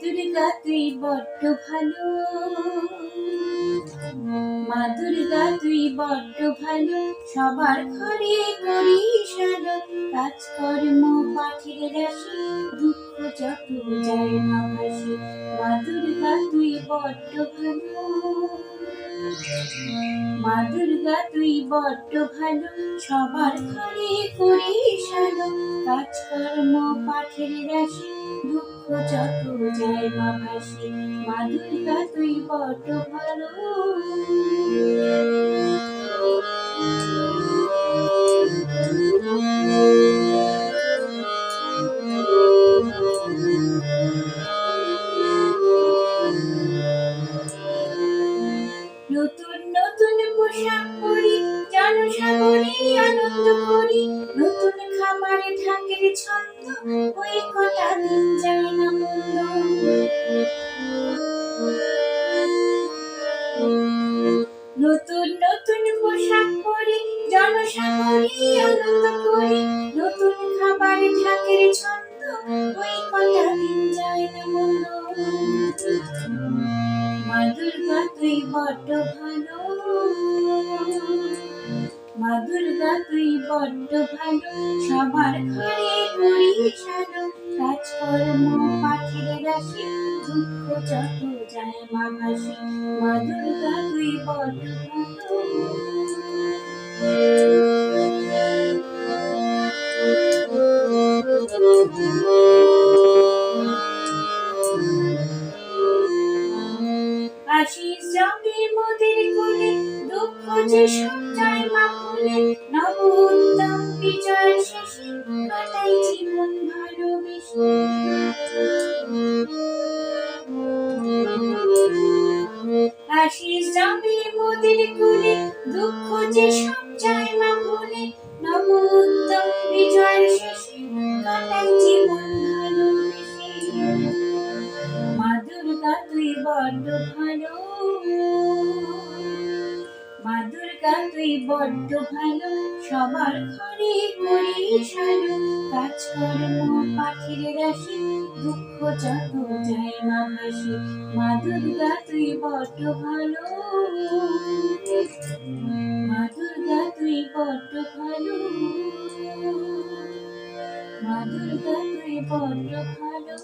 দুর্গা তুই বড্ড ভালো, মা দুর্গা তুই বড্ড ভালো, সবার ঘরে করিস আলো, কাজকর্ম পাখির রাশি, দুঃখ যত যায় না ভাসি, মা দুর্গা তুই বড্ড ভালো, মা দুর্গা তুই বড্ড ভালো, সবার ঘরে করিস আলো, কাজকর্ম পাখির রাশি, দুঃখ যত যায় মা ভাসি, মা দুর্গা তুই বড্ড ভালো। নতুন নতুন পোশাক পরি, জনসাগরে আনন্দ করি, নতুন খাবারে ঢাকের ছন্দ, ওই কটা দিন যায় না মন্দ। নতুন নতুন পোশাক পরি, জনসাগরে আনন্দ করি, নতুন খাবারে ঢাকের ছন্দ, ওই কটা দিন যায় না মন্দ। মা দুর্গা তুই বড্ড ভালো, মা দুর্গা তুই বড্ড ভালো, সবার ঘরে করিস আলো, কাজকর্ম পাখির রাশি, দুঃখ যত যায় মা ভাসি, মা দুর্গা তুই বড্ড ভালো। আশিস যাবে মোদের কোলে, দুঃখ যে সব যায় মা ভুলে, নব উদ্যম বিজয় শেষে, কাটাই জীবন ভালোবেসে। আশিস যাবে মোদের কোলে, দুঃখ যে সব যায় মা ভুলে, নব উদ্যম বিজয় শেষে, কাটাই জীবন ভালোবেসে। মা দুর্গা তুই বড্ড ভালো, মা দুর্গা তুই বড্ড ভালো, সবার ঘরে করিস আলো, কাজকর্ম পাখির রাশি, দুঃখ যত যায় মা ভাসি, মা দুর্গা তুই বড্ড ভালো, মা দুর্গা তুই বড্ড ভালো, মা দুর্গা তুই বড্ড ভালো।